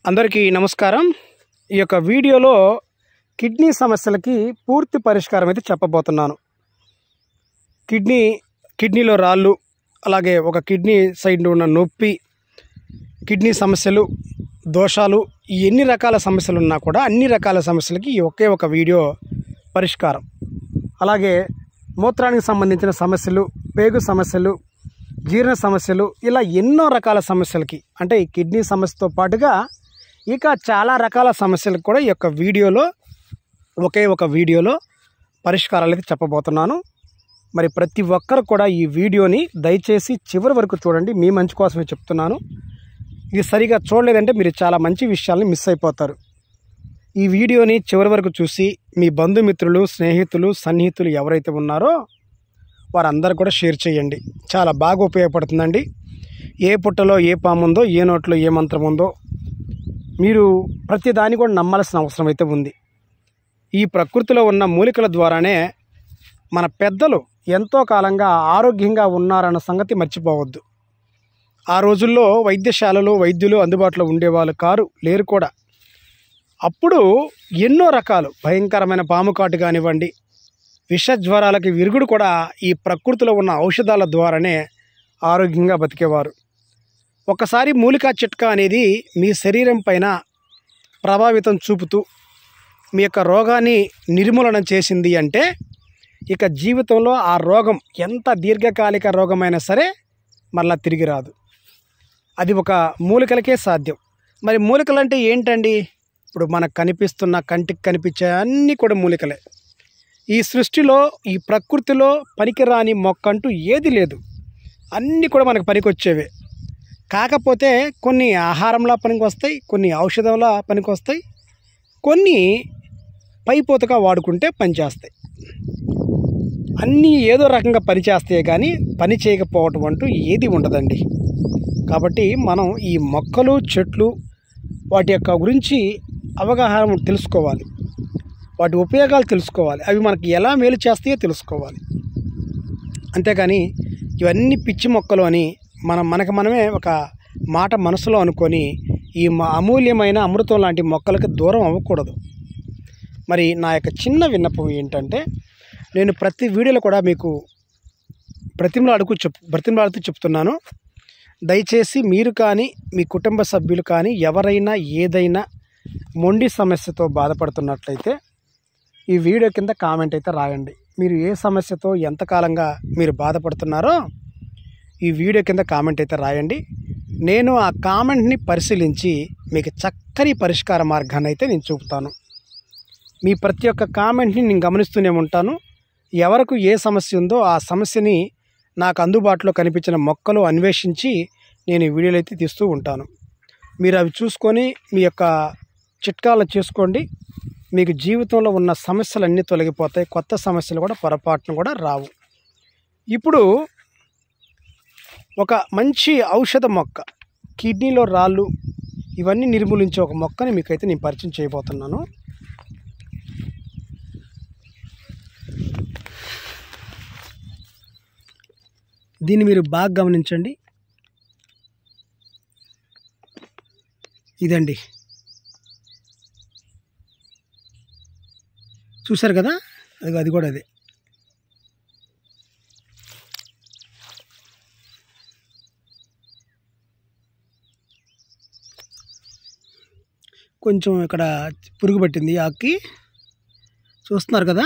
అందరికీ నమస్కారం। ఈ యొక్క వీడియోలో కిడ్నీ సమస్యలకి పూర్తి పరిష్కారం అయితే చెప్పబోతున్నాను। కిడ్నీలో రాళ్ళు, అలాగే ఒక కిడ్నీ సైడ్ ఉన్న నొప్పి, కిడ్నీ సమస్యలు, దోషాలు, ఎన్ని రకాల సమస్యలు ఉన్నా కూడా అన్ని రకాల సమస్యలకి ఒకే ఒక వీడియో పరిష్కారం। అలాగే మూత్రానికి సంబంధించిన సమస్యలు, పేగు సమస్యలు, జీర్ణ సమస్యలు, ఇలా ఎన్నో రకాల సమస్యలకి, అంటే ఈ కిడ్నీ సమస్యతో పాటుగా ఇక చాలా రకాల సమస్యలకు కూడా ఈ యొక్క వీడియోలో ఒకే ఒక వీడియోలో పరిష్కారాలు అయితే చెప్పబోతున్నాను। మరి ప్రతి ఒక్కరు కూడా ఈ వీడియోని దయచేసి చివరి వరకు చూడండి, మీ మంచి కోసమే చెప్తున్నాను। ఇది సరిగా చూడలేదంటే మీరు చాలా మంచి విషయాల్ని మిస్ అయిపోతారు। ఈ వీడియోని చివరి వరకు చూసి మీ బంధుమిత్రులు, స్నేహితులు, సన్నిహితులు ఎవరైతే ఉన్నారో వారందరూ కూడా షేర్ చేయండి, చాలా బాగా ఉపయోగపడుతుందండి। ఏ పుట్టలో ఏ పాముందో, ఏ నోట్లో ఏ మంత్రం ఉందో మీరు ప్రతి దాన్ని కూడా నమ్మాల్సిన అవసరం అయితే ఉంది। ఈ ప్రకృతిలో ఉన్న మూలికల ద్వారానే మన పెద్దలు ఎంతో కాలంగా ఆరోగ్యంగా ఉన్నారన్న సంగతి మర్చిపోవద్దు। ఆ రోజుల్లో వైద్యశాలలు, వైద్యులు అందుబాటులో ఉండేవాళ్ళు లేరు కూడా। అప్పుడు ఎన్నో రకాలు భయంకరమైన పాము కాటు కానివ్వండి, విష జ్వరాలకి విరుగుడు కూడా ఈ ప్రకృతిలో ఉన్న ఔషధాల ద్వారానే ఆరోగ్యంగా బతికేవారు। ఒకసారి మూలికా చిట్కా అనేది మీ శరీరం పైన ప్రభావితం చూపుతూ మీ యొక్క రోగాన్ని నిర్మూలన చేసింది అంటే ఇక జీవితంలో ఆ రోగం ఎంత దీర్ఘకాలిక రోగమైనా సరే మరలా తిరిగి రాదు। అది ఒక మూలికలకే సాధ్యం। మరి మూలికలు అంటే ఏంటండి? ఇప్పుడు మనకు కనిపిస్తున్న, కంటికి కనిపించే అన్నీ కూడా మూలికలే। ఈ సృష్టిలో, ఈ ప్రకృతిలో పనికిరాని మొక్క అంటూ ఏది లేదు, అన్నీ కూడా మనకు పనికొచ్చేవే। కాకపోతే కొన్ని ఆహారంలా పనికి వస్తాయి, కొన్ని ఔషధంలా పనికి వస్తాయి, కొన్ని పైపోతగా వాడుకుంటే పనిచేస్తాయి। అన్నీ ఏదో రకంగా పనిచేస్తాయి, కానీ పని చేయకపోవటం అంటూ ఏది ఉండదండి। కాబట్టి మనం ఈ మొక్కలు, చెట్లు, వాటి యొక్క గురించి అవగాహన తెలుసుకోవాలి, వాటి ఉపయోగాలు తెలుసుకోవాలి, అవి మనకి ఎలా మేలు చేస్తాయో తెలుసుకోవాలి। అంతేగాని ఇవన్నీ పిచ్చి మొక్కలు అని మనకు మనమే ఒక మాట మనసులో అనుకొని ఈ అమూల్యమైన అమృతం లాంటి మొక్కలకు దూరం అవ్వకూడదు। మరి నా యొక్క చిన్న విన్నపం ఏంటంటే, నేను ప్రతి వీడియోలో కూడా మీకు బ్రతిమలాడుతూ చెప్తున్నాను, దయచేసి మీరు కానీ మీ కుటుంబ సభ్యులు కానీ ఎవరైనా ఏదైనా మొండి సమస్యతో బాధపడుతున్నట్లయితే ఈ వీడియో కింద కామెంట్ అయితే రాయండి। మీరు ఏ సమస్యతో ఎంతకాలంగా మీరు బాధపడుతున్నారో ఈ వీడియో కింద కామెంట్ అయితే రాయండి। నేను ఆ కామెంట్ని పరిశీలించి మీకు చక్కని పరిష్కార మార్గాన్ని అయితే నేను చూపుతాను। మీ ప్రతి ఒక్క కామెంట్ని నేను గమనిస్తూనే ఉంటాను। ఎవరికి ఏ సమస్య ఉందో ఆ సమస్యని నాకు అందుబాటులో కనిపించిన మొక్కలు అన్వేషించి నేను ఈ వీడియోలు అయితే తీస్తూ ఉంటాను। మీరు అవి చూసుకొని మీ యొక్క చిట్కాలు చేసుకోండి, మీకు జీవితంలో ఉన్న సమస్యలన్నీ తొలగిపోతాయి, కొత్త సమస్యలు కూడా పొరపాటును కూడా రావు। ఇప్పుడు ఒక మంచి ఔషధ మొక్క, కిడ్నీలో రాళ్ళు ఇవన్నీ నిర్మూలించే ఒక మొక్కని మీకైతే నేను పరిచయం చేయబోతున్నాను। దీన్ని మీరు బాగా గమనించండి, ఇదండి, చూశారు కదా, అది కూడా అదే। కొంచెం ఇక్కడ పురుగు పట్టింది ఆకుకి, చూస్తున్నారు కదా।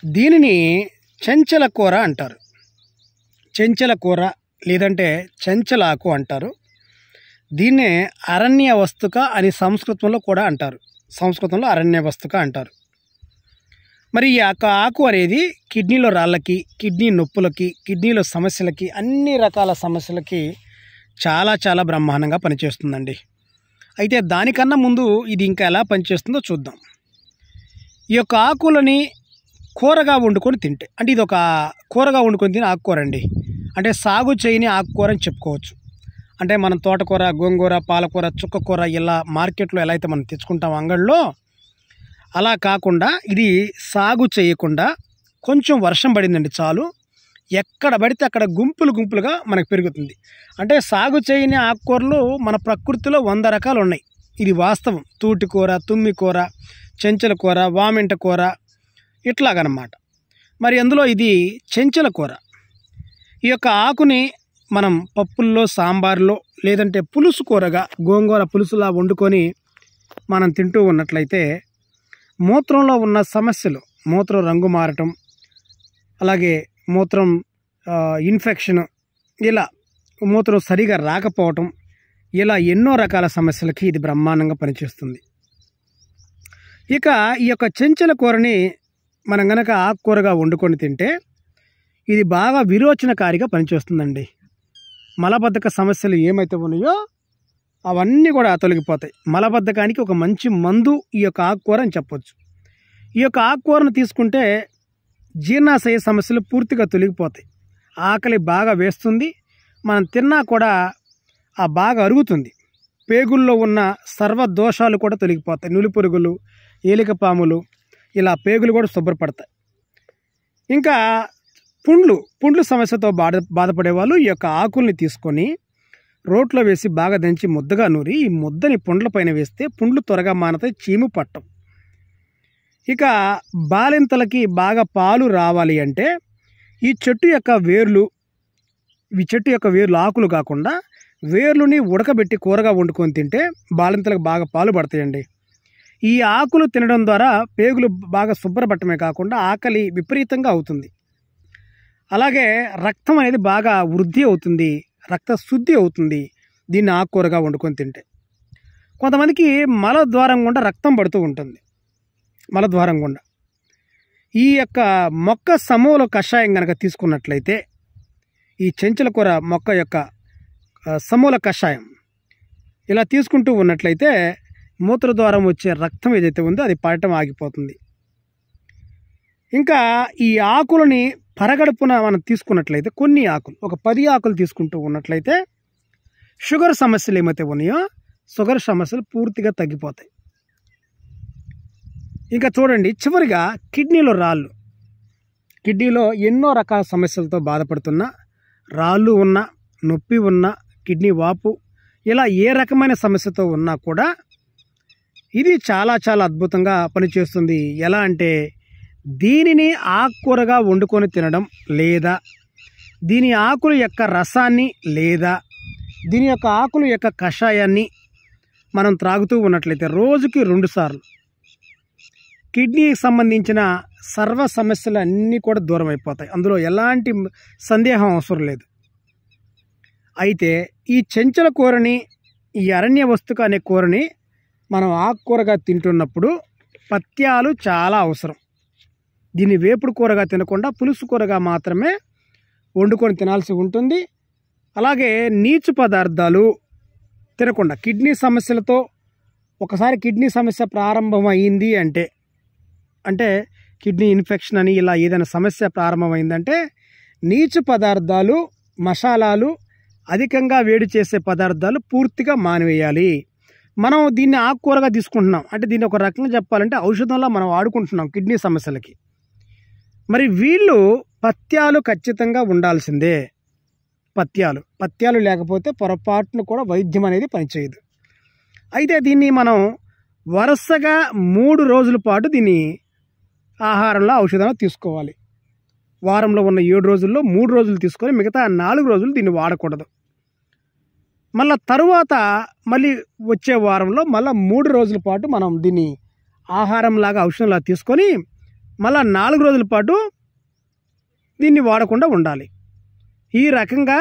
దీనిని చెంచల కూర అంటారు, చెంచల కూర లేదంటే చెంచలాకు అంటారు। దీన్నే అరణ్య వస్తుక అని సంస్కృతంలో కూడా అంటారు, సంస్కృతంలో అరణ్య వస్తుక అంటారు। మరి ఈ ఆకు అనేది కిడ్నీలో రాళ్ళకి, కిడ్నీ నొప్పులకి, కిడ్నీలో సమస్యలకి, అన్ని రకాల సమస్యలకి చాలా చాలా బ్రహ్మాండంగా పనిచేస్తుందండి। అయితే దానికన్నా ముందు ఇది ఇంకా ఎలా పనిచేస్తుందో చూద్దాం। ఈ యొక్క ఆకులని కూరగా వండుకొని తింటే, అంటే ఇది ఒక కూరగా వండుకొని తినే ఆకుకూర అండి, అంటే సాగు చేయని ఆకుకూర అని చెప్పుకోవచ్చు। అంటే మనం తోటకూర, గోంగూర, పాలకూర, చుక్కకూర ఇలా మార్కెట్లో ఎలా అయితే మనం తెచ్చుకుంటాం అంగడిలో, అలా కాకుండా ఇది సాగు చేయకుండా కొంచెం వర్షం పడిందండి చాలు, ఎక్కడ పడితే అక్కడ గుంపులు గుంపులుగా మనకు పెరుగుతుంది. అంటే సాగు చేయని ఆకుకూరలు మన ప్రకృతిలో 100 రకాలు ఉన్నాయి. ఇది వాస్తవం. తూటికూర, తుమ్మికూర, చెంచల కూర, వామింట కూర ఇట్లాగనమాట. మరి అందులో ఇది చెంచల కూర. ఈ యొక్క ఆకుని మనం పప్పుల్లో, సాంబార్లో, లేదంటే పులుసు కూరగా గోంగూర పులుసులా వండుకొని మనం తింటూ ఉన్నట్లయితే మూత్రంలో ఉన్న సమస్యలు, మూత్రం రంగు మారటం, అలాగే మూత్రం ఇన్ఫెక్షన్, ఇలా మూత్రం సరిగా రాకపోవటం, ఇలా ఎన్నో రకాల సమస్యలకి ఇది బ్రహ్మాండంగా పనిచేస్తుంది. ఇక ఈ యొక్క చెంచల కూరని మనం గనక ఆకుకూరగా వండుకొని తింటే ఇది బాగా విరోచనకారిగా పనిచేస్తుందండి. మలబద్ధక సమస్యలు ఏమైతే ఉన్నాయో అవన్నీ కూడా తొలగిపోతాయి. మలబద్ధకానికి ఒక మంచి మందు ఈ యొక్క ఆకుకూర అని చెప్పొచ్చు. ఈ యొక్క ఆకుకూరను తీసుకుంటే జీర్ణాశయ సమస్యలు పూర్తిగా తొలగిపోతాయి. ఆకలి బాగా వేస్తుంది, మనం తిన్నా కూడా బాగా అరుగుతుంది. పేగుల్లో ఉన్న సర్వ దోషాలు కూడా తొలగిపోతాయి. నులిపురుగులు, ఏలికపాములు, ఇలా పేగులు కూడా శుభ్రపడతాయి. ఇంకా పుండ్లు సమస్యతో బాధపడే వాళ్ళు ఈ యొక్క ఆకుల్ని తీసుకొని రోట్లో వేసి బాగా దంచి ముద్దగా నూరి ఈ ముద్దని పుండ్ల పైన వేస్తే పుండ్లు త్వరగా మానతాయి, చీము పట్టం. ఇక బాలింతలకి బాగా పాలు రావాలి అంటే ఈ చెట్టు యొక్క వేర్లు ఆకులు కాకుండా వేర్లుని ఉడకబెట్టి కూరగా వండుకొని తింటే బాలింతలకు బాగా పాలు పడతాయండి. ఈ ఆకులు తినడం ద్వారా పేగులు బాగా శుభ్రపట్టమే కాకుండా ఆకలి విపరీతంగా అవుతుంది. అలాగే రక్తం అనేది బాగా వృద్ధి అవుతుంది, రక్త శుద్ధి అవుతుంది దీన్ని ఆకుకూరగా వండుకొని తింటే. కొంతమందికి మలద్వారం గుండా రక్తం పడుతూ ఉంటుంది. మలద్వారం గుండా ఈ యొక్క మొక్క సమూల కషాయం కనుక తీసుకున్నట్లయితే, ఈ చెంచల కూర మొక్క యొక్క సమూల కషాయం ఇలా తీసుకుంటూ ఉన్నట్లయితే మూత్రద్వారం వచ్చే రక్తం ఏదైతే ఉందో అది పడటం ఆగిపోతుంది. ఇంకా ఈ ఆకులని పరగడుపున మనం తీసుకున్నట్లయితే కొన్ని ఆకులు, ఒక 10 ఆకులు తీసుకుంటూ ఉన్నట్లయితే షుగర్ సమస్యలు ఏమైతే ఉన్నాయో షుగర్ సమస్యలు పూర్తిగా తగ్గిపోతాయి. ఇంకా చూడండి, చివరిగా కిడ్నీలో రాళ్ళు. కిడ్నీలో ఎన్నో రకాల సమస్యలతో బాధపడుతున్న, రాళ్ళు ఉన్న, నొప్పి ఉన్న, కిడ్నీ వాపు, ఇలా ఏ రకమైన సమస్యతో ఉన్నా కూడా ఇది చాలా చాలా అద్భుతంగా పనిచేస్తుంది. ఎలా అంటే దీనిని ఆకుకూరగా వండుకొని తినడం, లేదా దీని ఆకుల యొక్క రసాన్ని, లేదా దీని యొక్క ఆకుల యొక్క కషాయాన్ని మనం త్రాగుతూ ఉన్నట్లయితే రోజుకి 2 సార్లు కిడ్నీకి సంబంధించిన సర్వ సమస్యలు అన్నీ కూడా దూరం అయిపోతాయి. అందులో ఎలాంటి సందేహం అవసరం లేదు. అయితే ఈ చెంచల కూరని, ఈ అరణ్య వస్తుక అనే కూరని మనం ఆకుకూరగా తింటున్నప్పుడు పథ్యాలు చాలా అవసరం. దీన్ని వేపుడు కూరగా తినకుండా పులుసు కూరగా మాత్రమే వండుకొని తినాల్సి ఉంటుంది. అలాగే నీచు పదార్థాలు తినకుండా, కిడ్నీ సమస్యలతో ఒకసారి కిడ్నీ సమస్య ప్రారంభం అయ్యింది అంటే కిడ్నీ ఇన్ఫెక్షన్ అని ఇలా ఏదైనా సమస్య ప్రారంభమైందంటే నీచు పదార్థాలు, మసాలాలు, అధికంగా వేడి చేసే పదార్థాలు పూర్తిగా మానివేయాలి. మనం దీన్ని ఆకుకూరగా తీసుకుంటున్నాం అంటే దీన్ని ఒక రకంగా చెప్పాలంటే ఔషధంలా మనం వాడుకుంటున్నాం కిడ్నీ సమస్యలకి. మరి వీళ్ళు పథ్యాలు ఖచ్చితంగా ఉండాల్సిందే. పథ్యాలు లేకపోతే పొరపాటును కూడా వైద్యం అనేది పనిచేయదు. అయితే దీన్ని మనం వరుసగా 3 రోజుల పాటు దీన్ని ఆహారంలో, ఔషధంలో తీసుకోవాలి. వారంలో ఉన్న 7 రోజుల్లో 3 రోజులు తీసుకొని మిగతా 4 రోజులు దీన్ని వాడకూడదు. మళ్ళీ తరువాత వచ్చే వారంలో 3 రోజుల పాటు మనం దీన్ని ఆహారంలాగా, ఔషధంలా తీసుకొని మళ్ళీ 4 రోజుల పాటు దీన్ని వాడకుండా ఉండాలి. ఈ రకంగా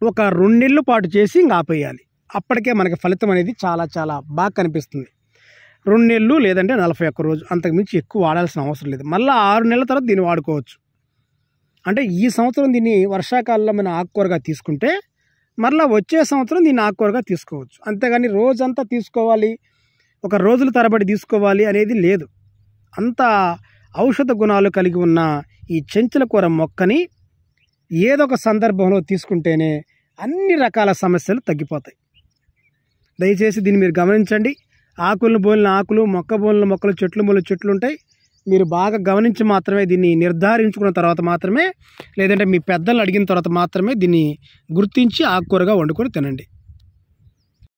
ఒక 2 నెలల పాటు చేసి ఇంకా ఆపేయాలి. అప్పటికే మనకి ఫలితం అనేది చాలా చాలా బాగా కనిపిస్తుంది. 2 నెలలు లేదంటే 41 రోజు, అంతకుమించి ఎక్కువ వాడాల్సిన అవసరం లేదు. మళ్ళీ 6 నెలల తర్వాత దీన్ని వాడుకోవచ్చు. అంటే ఈ సంవత్సరం దీన్ని వర్షాకాలంలో మనం ఆకుకూరగా తీసుకుంటే మళ్ళీ వచ్చే సంవత్సరం దీన్ని ఆకుకూరగా తీసుకోవచ్చు. అంతేగాని రోజంతా తీసుకోవాలి, ఒక రోజుల తరబడి తీసుకోవాలి అనేది లేదు. అంత ఔషధ గుణాలు కలిగి ఉన్న ఈ చెంచల కూర మొక్కని ఏదో ఒక సందర్భంలో తీసుకుంటేనే అన్ని రకాల సమస్యలు తగ్గిపోతాయి. దయచేసి దీన్ని మీరు గమనించండి. ఆకులను బోలిన ఆకులు, మొక్క బోలిన మొక్కలు, చెట్లు బోలిన చెట్లు ఉంటాయి. మీరు బాగా గమనించి మాత్రమే దీన్ని నిర్ధారించుకున్న తర్వాత మాత్రమే, లేదంటే మీ పెద్దలు అడిగిన తర్వాత మాత్రమే దీన్ని గుర్తించి ఆకుకూరగా వండుకొని తినండి.